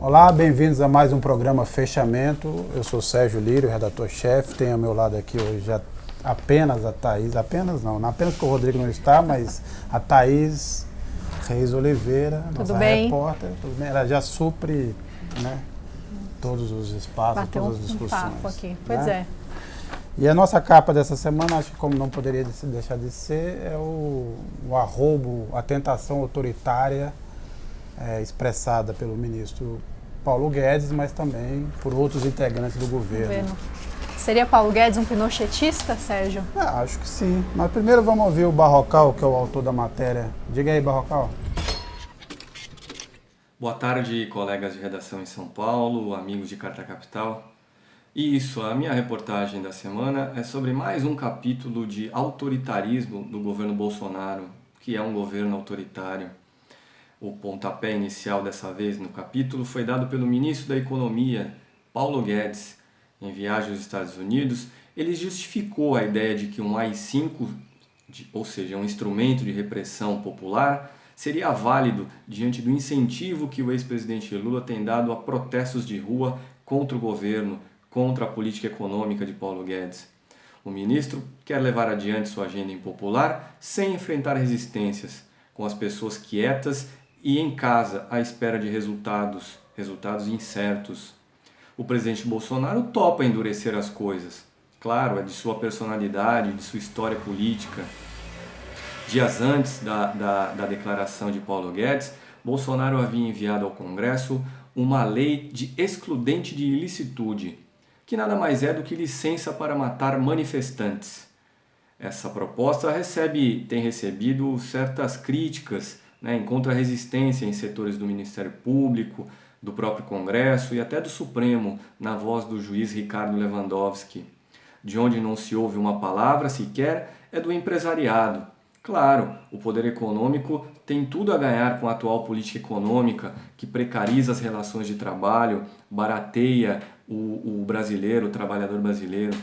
Olá, bem-vindos a mais um programa Fechamento. Eu sou Sérgio Lírio, redator-chefe. Tenho ao meu lado aqui hoje apenas a Thaís, apenas porque o Rodrigo não está, mas a Thaís Reis Oliveira, nossa repórter. Tudo bem? Ela já supre, né, todos os espaços, todas as discussões. Papo aqui. Pois é. E a nossa capa dessa semana, acho que como não poderia deixar de ser, é o arrobo, a tentação autoritária expressada pelo ministro Paulo Guedes, mas também por outros integrantes do governo. Seria Paulo Guedes um pinochetista, Sérgio? Acho que sim. Mas primeiro vamos ouvir o Barrocal, que é o autor da matéria. Diga aí, Barrocal. Boa tarde, colegas de redação em São Paulo, amigos de Carta Capital. Isso, a minha reportagem da semana é sobre mais um capítulo de autoritarismo do governo Bolsonaro, que é um governo autoritário. O pontapé inicial dessa vez no capítulo foi dado pelo ministro da Economia, Paulo Guedes. Em viagem aos Estados Unidos, ele justificou a ideia de que um AI-5, ou seja, um instrumento de repressão popular, seria válido diante do incentivo que o ex-presidente Lula tem dado a protestos de rua contra o governo, contra a política econômica de Paulo Guedes. O ministro quer levar adiante sua agenda impopular sem enfrentar resistências, com as pessoas quietas e em casa à espera de resultados incertos. O presidente Bolsonaro topa endurecer as coisas. Claro, é de sua personalidade, de sua história política. Dias antes da declaração de Paulo Guedes, Bolsonaro havia enviado ao Congresso uma lei de excludente de ilicitude, que nada mais é do que licença para matar manifestantes. Essa proposta tem recebido certas críticas, encontra resistência em setores do Ministério Público, do próprio Congresso e até do Supremo, na voz do juiz Ricardo Lewandowski. De onde não se ouve uma palavra sequer é do empresariado. Claro, o poder econômico tem tudo a ganhar com a atual política econômica, que precariza as relações de trabalho, barateia o brasileiro, o trabalhador brasileiro.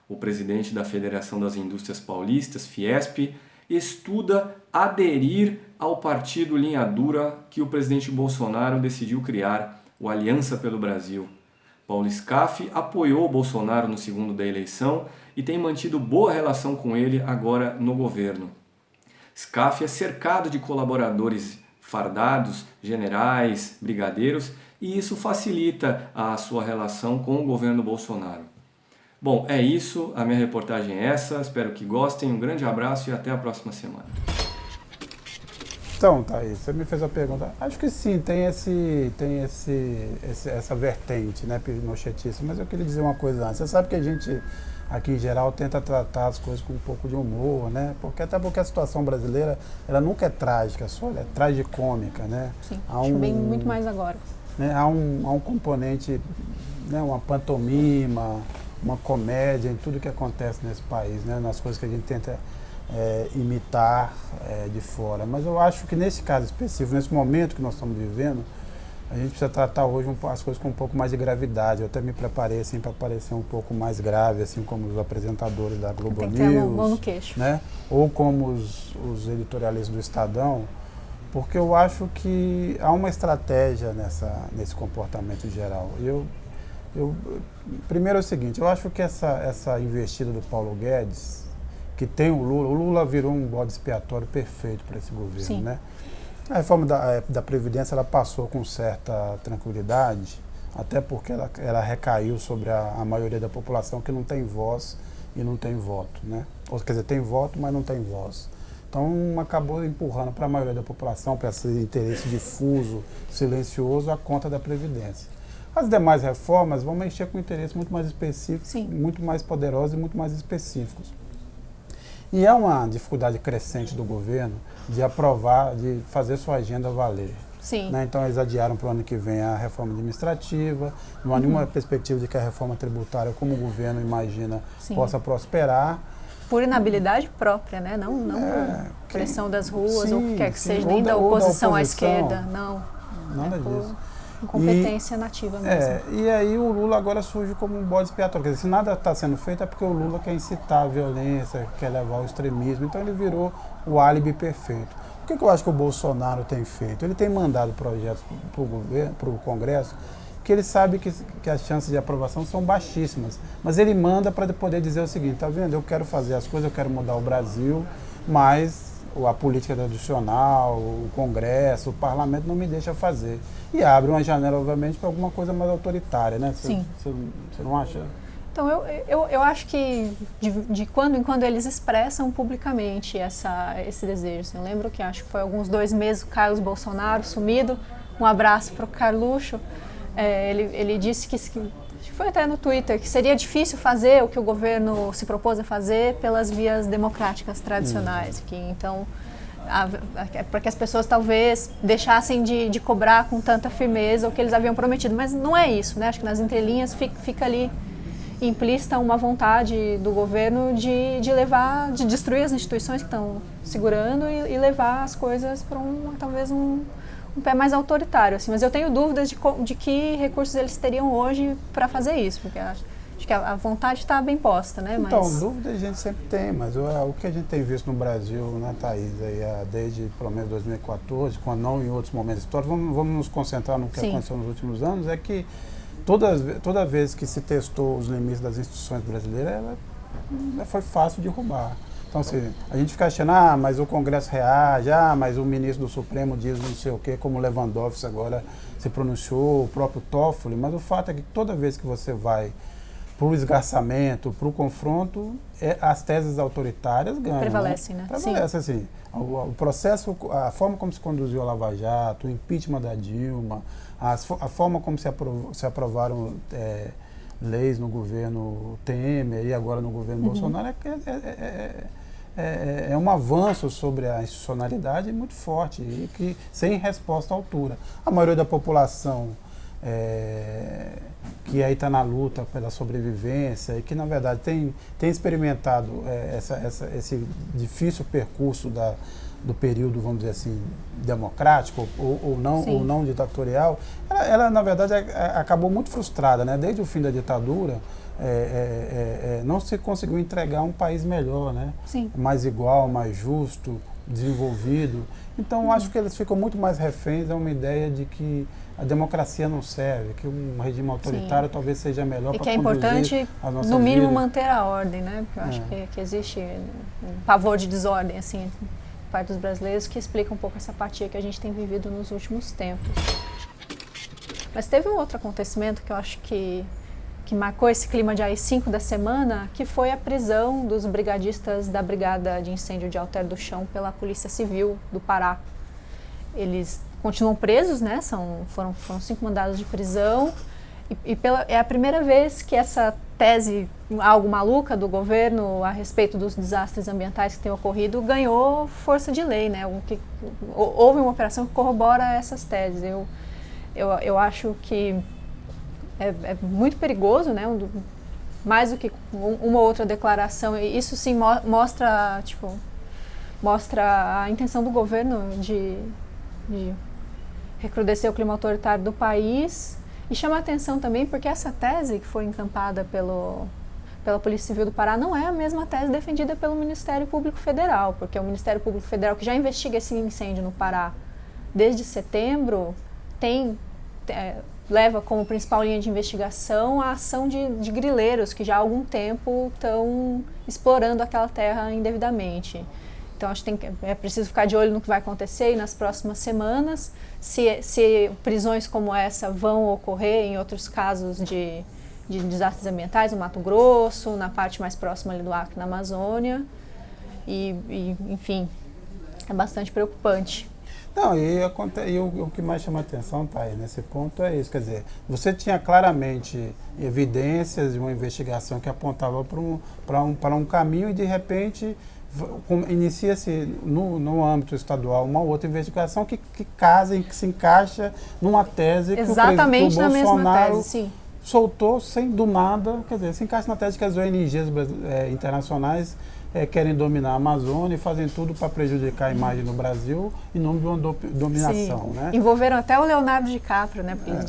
O presidente da Federação das Indústrias Paulistas, Fiesp, estuda aderir ao partido linha dura que o presidente Bolsonaro decidiu criar, o Aliança pelo Brasil. Paulo Scaff apoiou Bolsonaro no segundo da eleição e tem mantido boa relação com ele agora no governo. Scaff é cercado de colaboradores fardados, generais, brigadeiros, e isso facilita a sua relação com o governo Bolsonaro. Bom, é isso, a minha reportagem é essa, espero que gostem, um grande abraço e até a próxima semana. Então, Thaís, você me fez a pergunta. Acho que sim, tem essa vertente, pinochetista, mas eu queria dizer uma coisa antes. Você sabe que a gente, aqui em geral, tenta tratar as coisas com um pouco de humor, Porque a situação brasileira, ela nunca é trágica, só ela é tragicômica, Sim, acho bem muito mais agora. Há um componente, uma pantomima, uma comédia em tudo que acontece nesse país, nas coisas que a gente tenta imitar de fora. Mas eu acho que nesse caso específico, nesse momento que nós estamos vivendo, a gente precisa tratar hoje as coisas com um pouco mais de gravidade. Eu até me preparei para parecer um pouco mais grave, assim como os apresentadores da Globo News, tem que ter mão no queixo. Ou como os editorialistas do Estadão, porque eu acho que há uma estratégia nesse comportamento geral. Primeiro é o seguinte, eu acho que essa investida do Paulo Guedes, que tem o Lula virou um bode expiatório perfeito para esse governo. Sim. A reforma da Previdência ela passou com certa tranquilidade, até porque ela recaiu sobre a maioria da população que não tem voz e não tem voto. Ou, quer dizer, tem voto, mas não tem voz. Então acabou empurrando para a maioria da população, para esse interesse difuso, silencioso, a conta da Previdência. As demais reformas vão mexer com interesses muito mais específicos, Sim. muito mais poderosos e muito mais específicos. E é uma dificuldade crescente do governo de aprovar, de fazer sua agenda valer. Sim. Então eles adiaram para o ano que vem a reforma administrativa, não há nenhuma perspectiva de que a reforma tributária, como o governo imagina, Sim. possa prosperar. Por inabilidade própria, Não por pressão das ruas, sim, ou o que quer que sim. seja, nem da oposição à oposição. esquerda, não. Nada disso. Incompetência nativa mesmo. E aí o Lula agora surge como um bode expiatório. Quer dizer, se nada está sendo feito é porque o Lula quer incitar a violência, quer levar ao extremismo. Então ele virou o álibi perfeito. O que eu acho que o Bolsonaro tem feito? Ele tem mandado projetos para o Congresso que ele sabe que as chances de aprovação são baixíssimas, mas ele manda para poder dizer o seguinte, tá vendo, eu quero fazer as coisas, eu quero mudar o Brasil, mas a política tradicional, o Congresso, o Parlamento não me deixa fazer. E abre uma janela, obviamente, para alguma coisa mais autoritária, né? Sim. Você não acha? Então, eu acho que de quando em quando eles expressam publicamente esse desejo. Eu lembro que acho que foi alguns 2 meses o Carlos Bolsonaro sumido. Um abraço para o Carluxo. Ele disse que foi até no Twitter, que seria difícil fazer o que o governo se propôs a fazer pelas vias democráticas tradicionais. Então, para que as pessoas talvez deixassem de cobrar com tanta firmeza o que eles haviam prometido. Mas não é isso, né? Acho que nas entrelinhas fica ali implícita uma vontade do governo de destruir as instituições que estão segurando e levar as coisas para talvez um pé mais autoritário, assim. Mas eu tenho dúvidas de que recursos eles teriam hoje para fazer isso, porque acho que a vontade está bem posta, né? Então, dúvidas a gente sempre tem, mas o que a gente tem visto no Brasil, né, Thaís, desde pelo menos 2014, quando não em outros momentos históricos, vamos nos concentrar no que aconteceu nos últimos anos, é que toda vez que se testou os limites das instituições brasileiras, foi fácil de derrubar. Então, assim, a gente fica achando, mas o Congresso reage, mas o ministro do Supremo diz não sei o quê, como o Lewandowski agora se pronunciou, o próprio Toffoli, mas o fato é que toda vez que você vai para o esgarçamento, para o confronto, as teses autoritárias ganham. Prevalecem, né? Prevalece, assim. O processo, a forma como se conduziu a Lava Jato, o impeachment da Dilma, a forma como se aprovaram leis no governo Temer e agora no governo Bolsonaro é um avanço sobre a institucionalidade muito forte e que sem resposta à altura. A maioria da população que aí está na luta pela sobrevivência e que, na verdade, tem experimentado esse difícil percurso do período, vamos dizer assim, democrático ou não ditatorial, ela, na verdade, acabou muito frustrada, né? Desde o fim da ditadura, não se conseguiu entregar um país melhor, né? Sim. Mais igual, mais justo, desenvolvido. Então, acho que eles ficam muito mais reféns a uma ideia de que a democracia não serve, que um regime autoritário talvez seja melhor para conduzir a nossa vida. E que é importante, no mínimo, manter a ordem, né? Porque eu acho que existe um pavor de desordem, assim, por parte dos brasileiros, que explica um pouco essa apatia que a gente tem vivido nos últimos tempos. Mas teve um outro acontecimento que eu acho que marcou esse clima de AI-5 da semana, que foi a prisão dos brigadistas da Brigada de Incêndio de Alter do Chão pela Polícia Civil do Pará. Eles continuam presos, né? Foram 5 mandados de prisão é a primeira vez que essa tese, algo maluca do governo a respeito dos desastres ambientais que têm ocorrido, ganhou força de lei, né? Houve uma operação que corrobora essas teses. Eu acho que é muito perigoso, né? Mais do que uma ou outra declaração. E isso sim mostra a intenção do governo de recrudescer o clima autoritário do país e chama a atenção também porque essa tese que foi encampada pela Polícia Civil do Pará não é a mesma tese defendida pelo Ministério Público Federal, porque o Ministério Público Federal, que já investiga esse incêndio no Pará desde setembro, leva como principal linha de investigação a ação de grileiros que já há algum tempo estão explorando aquela terra indevidamente. Então, acho que é preciso ficar de olho no que vai acontecer nas próximas semanas, se prisões como essa vão ocorrer em outros casos de desastres ambientais, no Mato Grosso, na parte mais próxima ali do Acre, na Amazônia. Enfim, é bastante preocupante. Não, e o que mais chama a atenção, Thay, nesse ponto é isso, quer dizer, você tinha claramente evidências de uma investigação que apontava para um caminho e, de repente, inicia-se no âmbito estadual uma outra investigação que se encaixa numa tese que o exatamente na mesma tese, sim. Soltou do nada, quer dizer, se encaixa na tese que as ONGs internacionais querem dominar a Amazônia e fazem tudo para prejudicar a imagem do Brasil em nome de uma dominação. Né? Envolveram até o Leonardo DiCaprio, né? Porque eles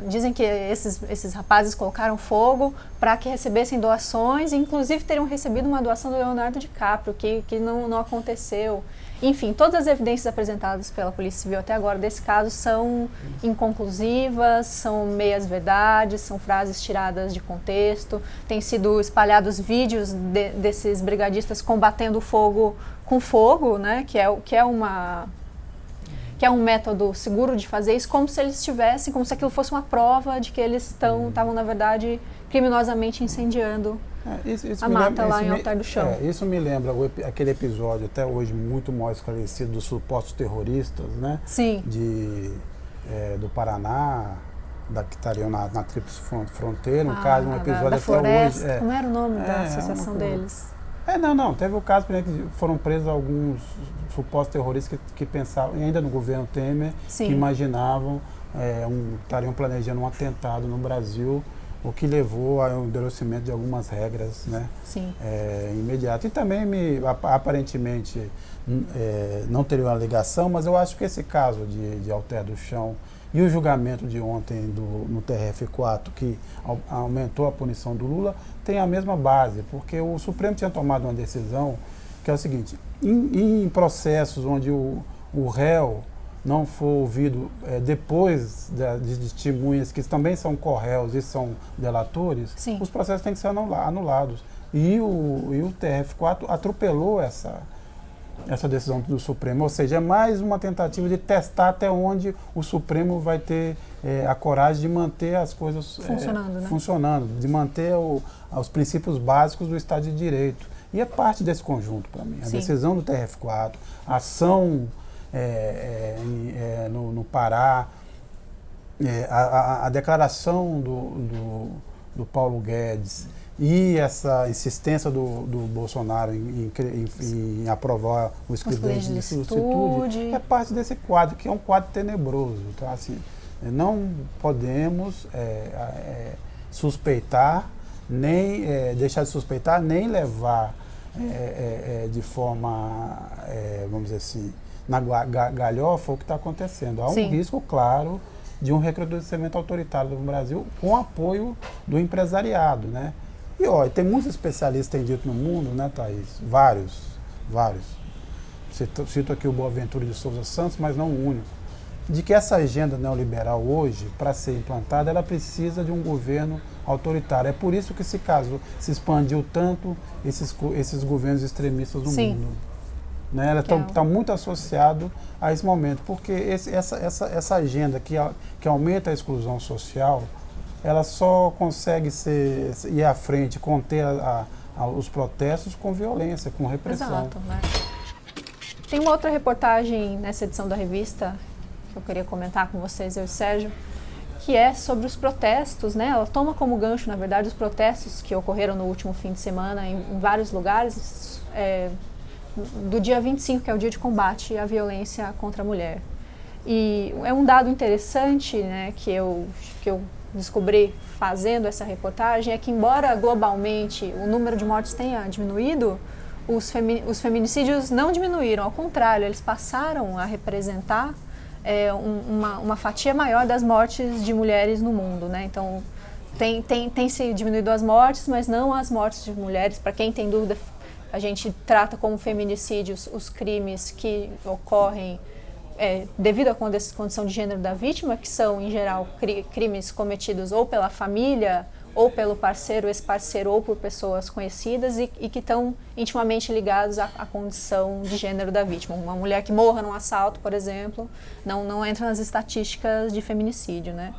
dizem que esses rapazes colocaram fogo para que recebessem doações, e inclusive teriam recebido uma doação do Leonardo DiCaprio, que não aconteceu. Enfim, todas as evidências apresentadas pela Polícia Civil até agora desse caso são inconclusivas, são meias-verdades, são frases tiradas de contexto. Tem sido espalhados vídeos desses brigadistas combatendo o fogo com fogo, né, que é um método seguro de fazer isso, como se eles tivessem, como se aquilo fosse uma prova de que eles estavam, na verdade, criminosamente incendiando a mata lá em Altar do Chão. Isso me lembra aquele episódio, até hoje muito mal esclarecido, dos supostos terroristas, né? Sim. Do Paraná, que estariam na Tríplice Fronteira, um episódio da até floresta. hoje. Como era o nome da associação deles? Teve o caso, por exemplo, que foram presos alguns supostos terroristas que pensavam, ainda no governo Temer, Sim. que imaginavam, estariam planejando um atentado no Brasil, o que levou ao endurecimento de algumas regras, né? Sim. Imediato. E também, aparentemente, não teria uma ligação, mas eu acho que esse caso de Altar do Chão e o julgamento de ontem no TRF4, que aumentou a punição do Lula, tem a mesma base, porque o Supremo tinha tomado uma decisão que é o seguinte: em processos onde o réu não for ouvido depois de testemunhas que também são corréus e são delatores, Sim. os processos têm que ser anulados. E o TRF4 atropelou essa decisão do Supremo, ou seja, é mais uma tentativa de testar até onde o Supremo vai ter a coragem de manter as coisas funcionando, de manter os princípios básicos do Estado de Direito. E é parte desse conjunto para mim. A Sim. decisão do TRF4, a ação no Pará, a declaração do Paulo Guedes e essa insistência do Bolsonaro em aprovar o excludente de licitude é parte desse quadro, que é um quadro tenebroso. Então, assim, não podemos suspeitar, nem deixar de suspeitar, nem levar de forma, vamos dizer assim, na galhofa o que está acontecendo. Há um risco claro de um recrudescimento autoritário no Brasil com apoio do empresariado, né? E tem muitos especialistas que têm dito no mundo, né, Thaís? Vários. Cito aqui o Boaventura de Souza Santos, mas não o único. De que essa agenda neoliberal hoje, para ser implantada, ela precisa de um governo autoritário. É por isso que se expandiu tanto esses governos extremistas no mundo. Né? Ela está muito associado a esse momento, porque essa agenda que aumenta a exclusão social, ela só consegue ir à frente, conter os protestos com violência, com repressão. Exato, né? Tem uma outra reportagem nessa edição da revista que eu queria comentar com vocês, eu e o Sérgio, que é sobre os protestos, né? Ela toma como gancho, na verdade, os protestos que ocorreram no último fim de semana em vários lugares, do dia 25, que é o dia de combate à violência contra a mulher. E é um dado interessante, né, que eu descobri fazendo essa reportagem, é que embora globalmente o número de mortes tenha diminuído, os feminicídios não diminuíram, ao contrário, eles passaram a representar uma fatia maior das mortes de mulheres no mundo, né? Então, tem se diminuído as mortes, mas não as mortes de mulheres. Para quem tem dúvida, a gente trata como feminicídios os crimes que ocorrem devido à condição de gênero da vítima, que são, em geral, crimes cometidos ou pela família, ou pelo parceiro, ex-parceiro, ou por pessoas conhecidas e que estão intimamente ligados à condição de gênero da vítima. Uma mulher que morra num assalto, por exemplo, não entra nas estatísticas de feminicídio, né?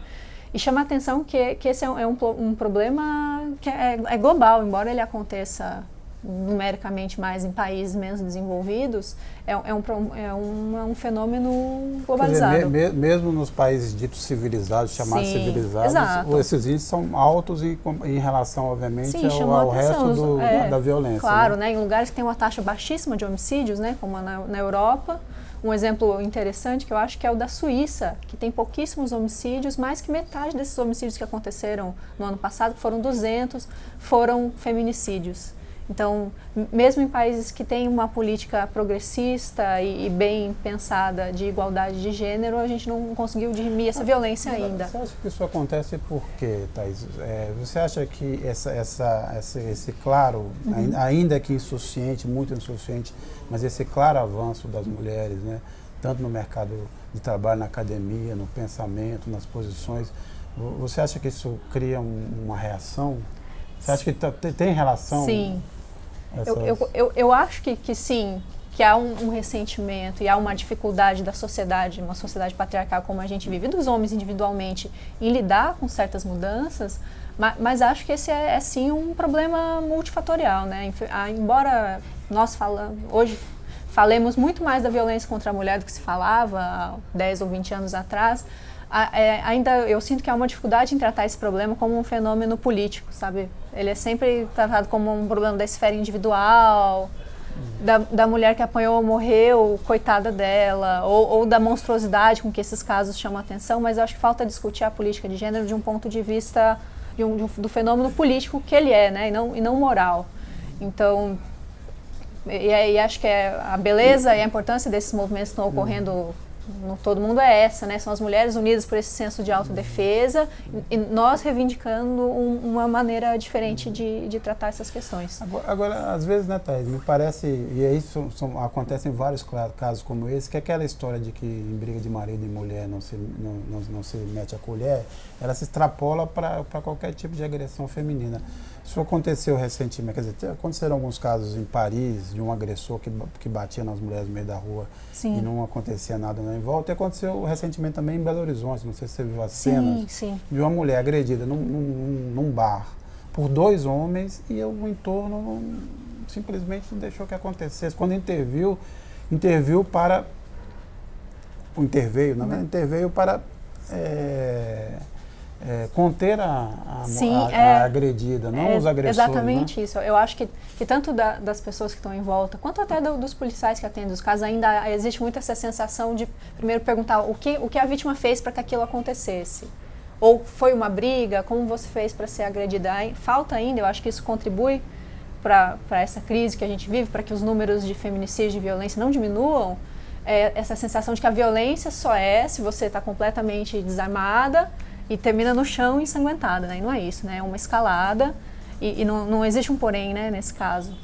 E chama a atenção que esse é um problema que é global, embora ele aconteça numericamente mais em países menos desenvolvidos, é um fenômeno globalizado. Quer dizer, mesmo nos países ditos civilizados, chamados civilizados, exato. Esses índices são altos em relação, obviamente, ao resto da violência. Claro, né? Em lugares que tem uma taxa baixíssima de homicídios, né? Como na Europa. Um exemplo interessante que eu acho que é o da Suíça, que tem pouquíssimos homicídios, mais que metade desses homicídios que aconteceram no ano passado, que foram 200, foram feminicídios. Então, mesmo em países que têm uma política progressista e bem pensada de igualdade de gênero, a gente não conseguiu dirimir essa violência ainda. Você acha que isso acontece por quê, Thaís? Você acha que esse claro, ainda que insuficiente, muito insuficiente, mas esse claro avanço das mulheres, né, tanto no mercado de trabalho, na academia, no pensamento, nas posições, você acha que isso cria uma reação? Você acha que tem relação? Sim. Eu acho que sim, que há um ressentimento e há uma dificuldade da sociedade, uma sociedade patriarcal como a gente vive, dos homens individualmente, em lidar com certas mudanças, mas acho que esse é sim um problema multifatorial, né? Embora nós hoje falemos muito mais da violência contra a mulher do que se falava há 10 ou 20 anos atrás, ainda eu sinto que há uma dificuldade em tratar esse problema como um fenômeno político, sabe? Ele é sempre tratado como um problema da esfera individual, da mulher que apanhou ou morreu, coitada dela, ou da monstruosidade com que esses casos chamam a atenção, mas eu acho que falta discutir a política de gênero de um ponto de vista do fenômeno político que ele é, né? E não moral. Então, e acho que a beleza e a importância desses movimentos que estão ocorrendo no todo mundo é essa, né? São as mulheres unidas por esse senso de autodefesa e nós reivindicando uma maneira diferente de tratar essas questões. Agora, às vezes, né, Thaís, me parece, e isso acontece em vários casos como esse, que aquela história de que em briga de marido e mulher não se mete a colher, ela se extrapola para qualquer tipo de agressão feminina. Isso aconteceu recentemente, quer dizer, aconteceram alguns casos em Paris, de um agressor que batia nas mulheres no meio da rua. Sim. E não acontecia nada em volta. E aconteceu recentemente também em Belo Horizonte, não sei se você viu as cenas, de uma mulher agredida num bar por 2 homens e o entorno simplesmente deixou que acontecesse. Quando interveio para conter a agredida, não os agressores. Exatamente, né? Isso. Eu acho que tanto das pessoas que estão em volta, quanto até dos policiais que atendem os casos, ainda existe muito essa sensação de primeiro perguntar o que a vítima fez para que aquilo acontecesse. Ou foi uma briga, como você fez para ser agredida? Falta ainda, eu acho que isso contribui para essa crise que a gente vive, para que os números de feminicídio e violência não diminuam, essa sensação de que a violência só se você está completamente desarmada e termina no chão ensanguentada, né? E não é isso, né? É uma escalada e não existe um porém, né, nesse caso.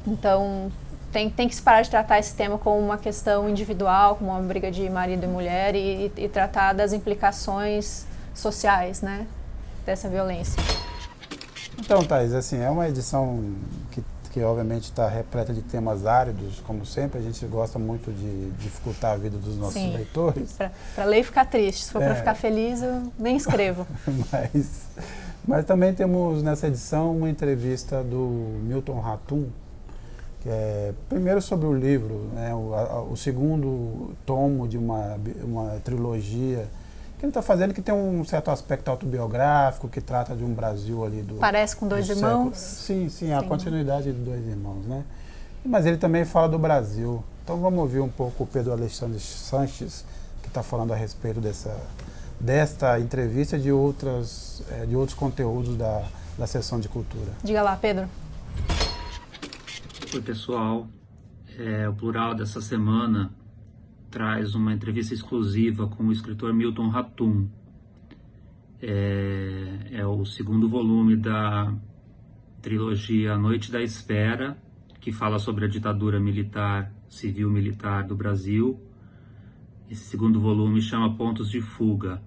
Então, tem que se parar de tratar esse tema como uma questão individual, como uma briga de marido e mulher e tratar das implicações sociais, né, dessa violência. Então, Thaís, assim, é uma edição que obviamente está repleta de temas áridos, como sempre. A gente gosta muito de dificultar a vida dos nossos leitores. Para ler e ficar triste. Se for para ficar feliz, eu nem escrevo. Mas também temos nessa edição uma entrevista do Milton Ratum, que é primeiro sobre o livro, né, o segundo tomo de uma trilogia que ele está fazendo, que tem um certo aspecto autobiográfico, que trata de um Brasil ali do... Parece com 2 irmãos? Sim, a continuidade de 2 irmãos, né? Mas ele também fala do Brasil. Então vamos ouvir um pouco o Pedro Alexandre Sanches, que está falando a respeito desta entrevista e de outros conteúdos da seção de cultura. Diga lá, Pedro. Oi, pessoal. O Plural dessa semana traz uma entrevista exclusiva com o escritor Milton Ratum. É o segundo volume da trilogia A Noite da Espera, que fala sobre a ditadura civil-militar do Brasil. Esse segundo volume chama Pontos de Fuga.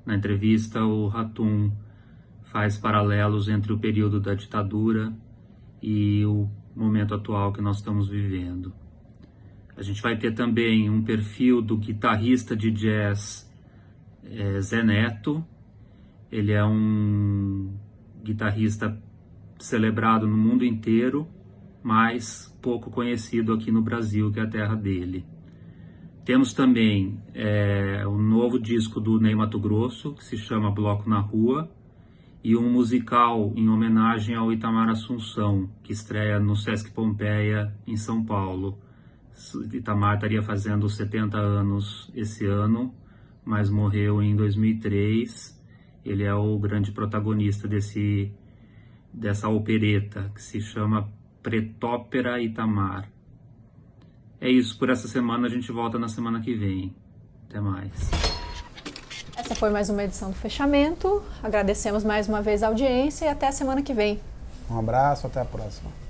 Na entrevista, o Ratum faz paralelos entre o período da ditadura e o momento atual que nós estamos vivendo. A gente vai ter também um perfil do guitarrista de jazz Zé Neto. Ele é um guitarrista celebrado no mundo inteiro, mas pouco conhecido aqui no Brasil, que é a terra dele. Temos também o novo disco do Ney Matogrosso, que se chama Bloco na Rua, e um musical em homenagem ao Itamar Assunção, que estreia no Sesc Pompeia, em São Paulo. Itamar estaria fazendo 70 anos esse ano, mas morreu em 2003. Ele é o grande protagonista desse dessa opereta que se chama Pretópera Itamar. É isso por essa semana, a gente volta na semana que vem. Até mais. Essa foi mais uma edição do Fechamento. Agradecemos mais uma vez a audiência e até a semana que vem. Um abraço, até a próxima.